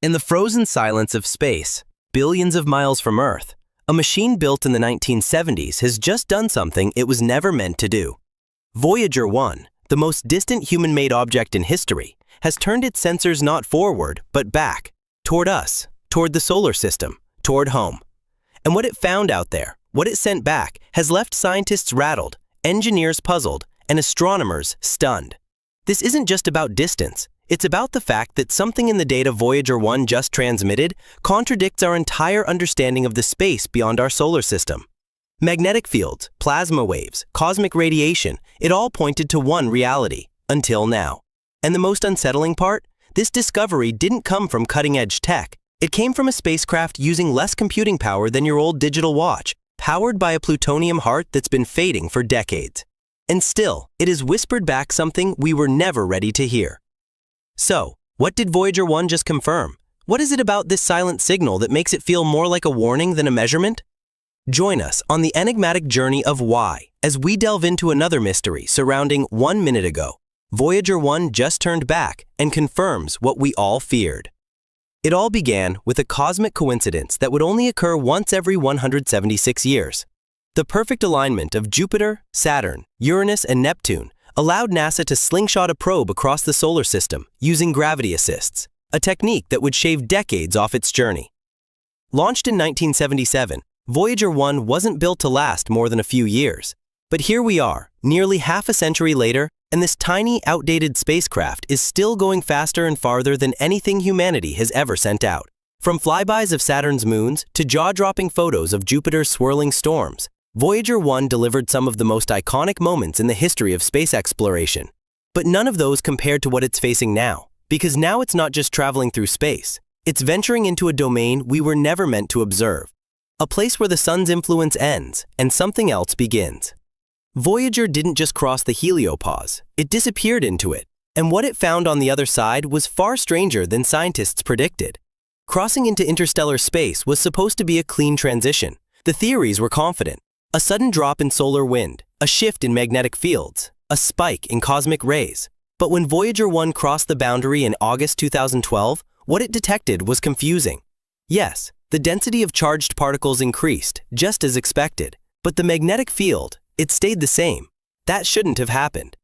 In the frozen silence of space, billions of miles from Earth, a machine built in the 1970s has just done something it was never meant to do. Voyager 1, the most distant human-made object in history, has turned its sensors not forward, but back, toward us, toward the solar system, toward home. And what it found out there, what it sent back, has left scientists rattled, engineers puzzled, and astronomers stunned. This isn't just about distance. It's about the fact that something in the data Voyager 1 just transmitted contradicts our entire understanding of the space beyond our solar system. Magnetic fields, plasma waves, cosmic radiation, it all pointed to one reality, until now. And the most unsettling part? This discovery didn't come from cutting-edge tech. It came from a spacecraft using less computing power than your old digital watch, powered by a plutonium heart that's been fading for decades. And still, it has whispered back something we were never ready to hear. So, what did Voyager 1 just confirm? What is it about this silent signal that makes it feel more like a warning than a measurement? Join us on the enigmatic journey of why, as we delve into another mystery surrounding 1 minute ago. Voyager 1 just turned back and confirms what we all feared. It all began with a cosmic coincidence that would only occur once every 176 years. The perfect alignment of Jupiter, Saturn, Uranus, and Neptune allowed NASA to slingshot a probe across the solar system using gravity assists, a technique that would shave decades off its journey. Launched in 1977, Voyager 1 wasn't built to last more than a few years. But here we are, nearly half a century later, and this tiny, outdated spacecraft is still going faster and farther than anything humanity has ever sent out. From flybys of Saturn's moons to jaw-dropping photos of Jupiter's swirling storms, Voyager 1 delivered some of the most iconic moments in the history of space exploration. But none of those compared to what it's facing now, because now it's not just traveling through space. It's venturing into a domain we were never meant to observe, a place where the sun's influence ends and something else begins. Voyager didn't just cross the heliopause, it disappeared into it, and what it found on the other side was far stranger than scientists predicted. Crossing into interstellar space was supposed to be a clean transition. The theories were confident. A sudden drop in solar wind, a shift in magnetic fields, a spike in cosmic rays. But when Voyager 1 crossed the boundary in August 2012, what it detected was confusing. Yes, the density of charged particles increased, just as expected. But the magnetic field, it stayed the same. That shouldn't have happened.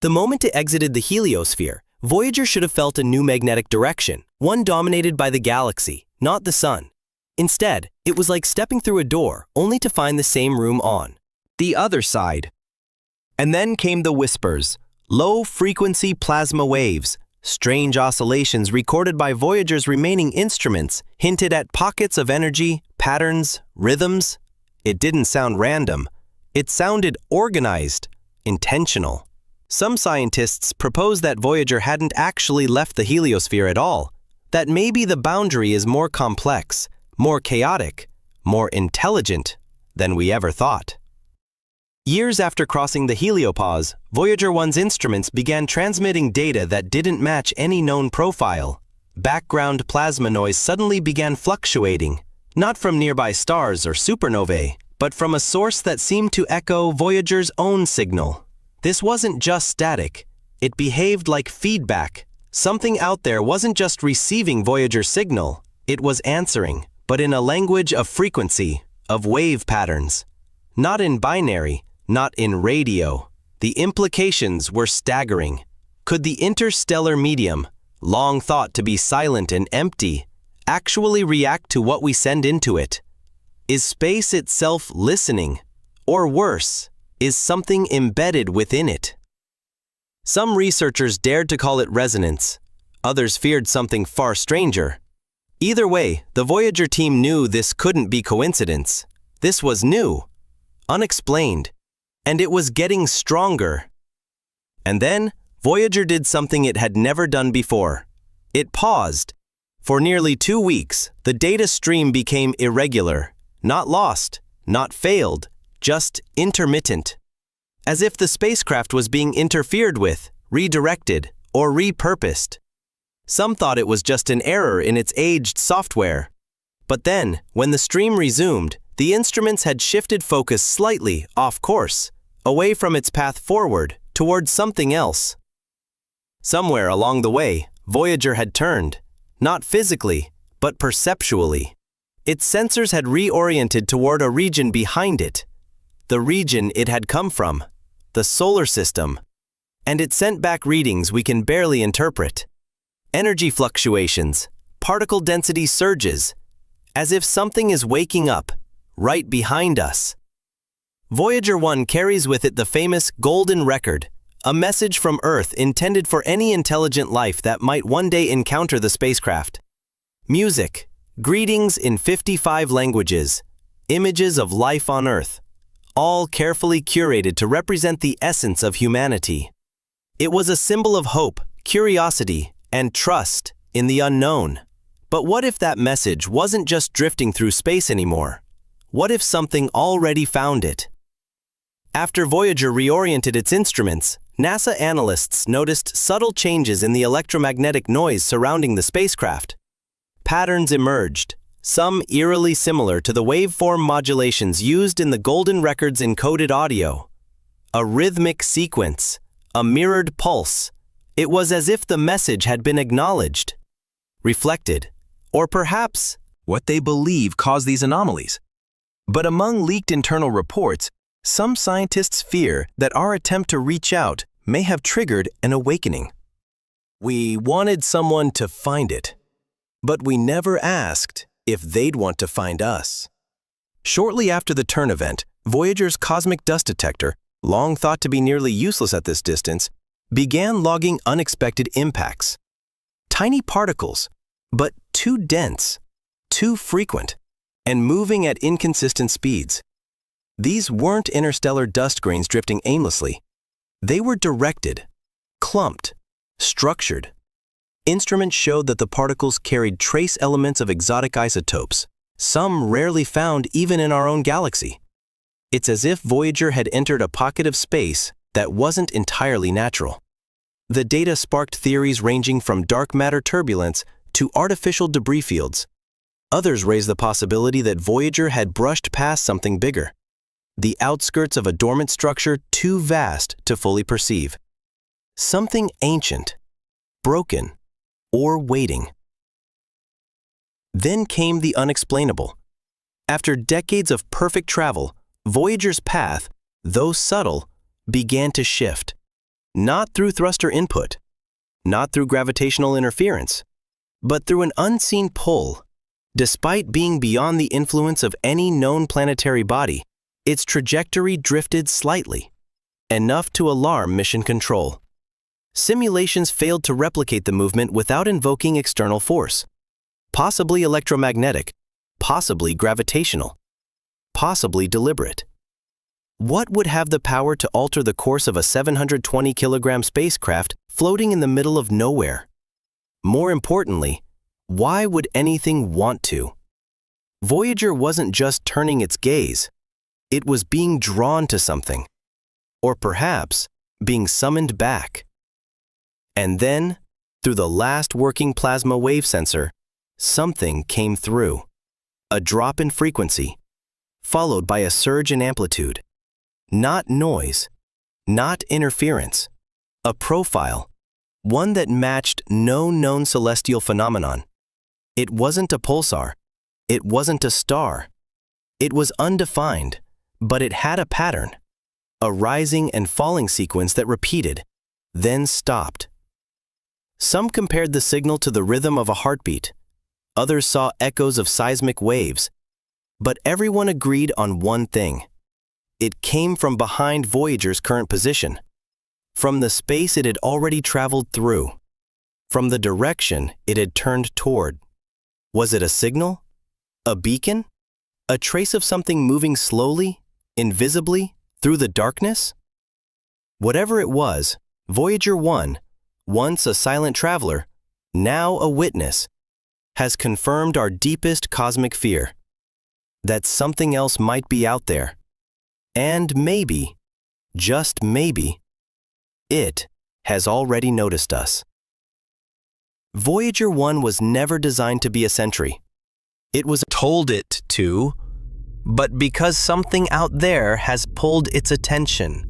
The moment it exited the heliosphere, Voyager should have felt a new magnetic direction, one dominated by the galaxy, not the sun. Instead, it was like stepping through a door, only to find the same room on the other side. And then came the whispers, low-frequency plasma waves, strange oscillations recorded by Voyager's remaining instruments hinted at pockets of energy, patterns, rhythms. It didn't sound random. It sounded organized, intentional. Some scientists propose that Voyager hadn't actually left the heliosphere at all, that maybe the boundary is more complex, more chaotic, more intelligent than we ever thought. Years after crossing the heliopause, Voyager 1's instruments began transmitting data that didn't match any known profile. Background plasma noise suddenly began fluctuating, not from nearby stars or supernovae, but from a source that seemed to echo Voyager's own signal. This wasn't just static. It behaved like feedback. Something out there wasn't just receiving Voyager's signal, it was answering, but in a language of frequency, of wave patterns. Not in binary, not in radio. The implications were staggering. Could the interstellar medium, long thought to be silent and empty, actually react to what we send into it? Is space itself listening? Or worse, is something embedded within it? Some researchers dared to call it resonance. Others feared something far stranger. Either way, the Voyager team knew this couldn't be coincidence. This was new, unexplained, and it was getting stronger. And then, Voyager did something it had never done before. It paused. For nearly 2 weeks, the data stream became irregular, not lost, not failed, just intermittent. As if the spacecraft was being interfered with, redirected, or repurposed. Some thought it was just an error in its aged software. But then, when the stream resumed, the instruments had shifted focus slightly off course, away from its path forward, towards something else. Somewhere along the way, Voyager had turned, not physically, but perceptually. Its sensors had reoriented toward a region behind it, the region it had come from, the solar system, and it sent back readings we can barely interpret. Energy fluctuations, particle density surges, as if something is waking up, right behind us. Voyager 1 carries with it the famous Golden Record, a message from Earth intended for any intelligent life that might one day encounter the spacecraft. Music, greetings in 55 languages, images of life on Earth, all carefully curated to represent the essence of humanity. It was a symbol of hope, curiosity, and trust in the unknown. But what if that message wasn't just drifting through space anymore? What if something already found it? After Voyager reoriented its instruments, NASA analysts noticed subtle changes in the electromagnetic noise surrounding the spacecraft. Patterns emerged, some eerily similar to the waveform modulations used in the Golden Record's encoded audio. A rhythmic sequence, a mirrored pulse. It was as if the message had been acknowledged, reflected, or perhaps what they believe caused these anomalies. But among leaked internal reports, some scientists fear that our attempt to reach out may have triggered an awakening. We wanted someone to find it, but we never asked if they'd want to find us. Shortly after the turn event, Voyager's cosmic dust detector, long thought to be nearly useless at this distance, began logging unexpected impacts. Tiny particles, but too dense, too frequent, and moving at inconsistent speeds. These weren't interstellar dust grains drifting aimlessly. They were directed, clumped, structured. Instruments showed that the particles carried trace elements of exotic isotopes, some rarely found even in our own galaxy. It's as if Voyager had entered a pocket of space that wasn't entirely natural. The data sparked theories ranging from dark matter turbulence to artificial debris fields. Others raised the possibility that Voyager had brushed past something bigger, the outskirts of a dormant structure too vast to fully perceive. Something ancient, broken, or waiting. Then came the unexplainable. After decades of perfect travel, Voyager's path, though subtle, began to shift. Not through thruster input, not through gravitational interference, but through an unseen pull. Despite being beyond the influence of any known planetary body, its trajectory drifted slightly, enough to alarm mission control. Simulations failed to replicate the movement without invoking external force. Possibly electromagnetic, possibly gravitational, possibly deliberate. What would have the power to alter the course of a 720-kilogram spacecraft floating in the middle of nowhere? More importantly, why would anything want to? Voyager wasn't just turning its gaze. It was being drawn to something, or perhaps being summoned back. And then, through the last working plasma wave sensor, something came through. A drop in frequency, followed by a surge in amplitude. Not noise, not interference. A profile, one that matched no known celestial phenomenon. It wasn't a pulsar. It wasn't a star. It was undefined, but it had a pattern. A rising and falling sequence that repeated, then stopped. Some compared the signal to the rhythm of a heartbeat. Others saw echoes of seismic waves. But everyone agreed on one thing. It came from behind Voyager's current position, from the space it had already traveled through, from the direction it had turned toward. Was it a signal? A beacon? A trace of something moving slowly, invisibly, through the darkness? Whatever it was, Voyager 1, once a silent traveler, now a witness, has confirmed our deepest cosmic fear, that something else might be out there. And maybe, just maybe, it has already noticed us. Voyager 1 was never designed to be a sentry. It was told it to, but because something out there has pulled its attention.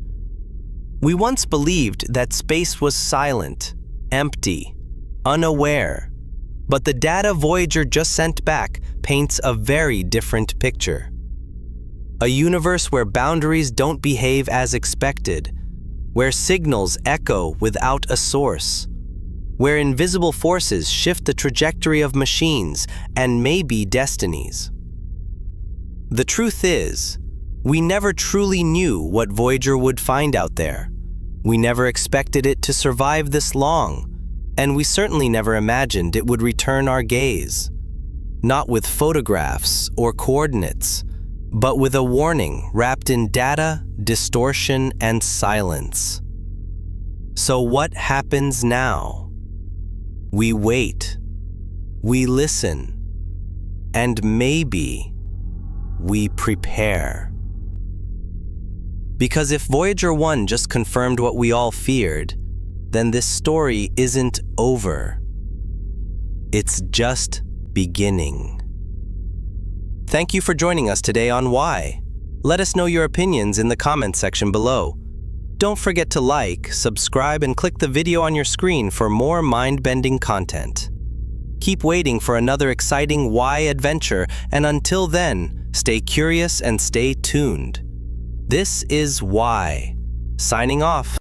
We once believed that space was silent, empty, unaware. But the data Voyager just sent back paints a very different picture. A universe where boundaries don't behave as expected, where signals echo without a source, where invisible forces shift the trajectory of machines and maybe destinies. The truth is, we never truly knew what Voyager would find out there. We never expected it to survive this long, and we certainly never imagined it would return our gaze. Not with photographs or coordinates, but with a warning wrapped in data, distortion, and silence. So what happens now? We wait, we listen, and maybe we prepare. Because if Voyager 1 just confirmed what we all feared, then this story isn't over. It's just beginning. Thank you for joining us today on Why. Let us know your opinions in the comments section below. Don't forget to like, subscribe, and click the video on your screen for more mind-bending content. Keep waiting for another exciting Why adventure, and until then, stay curious and stay tuned. This is Why. Signing off.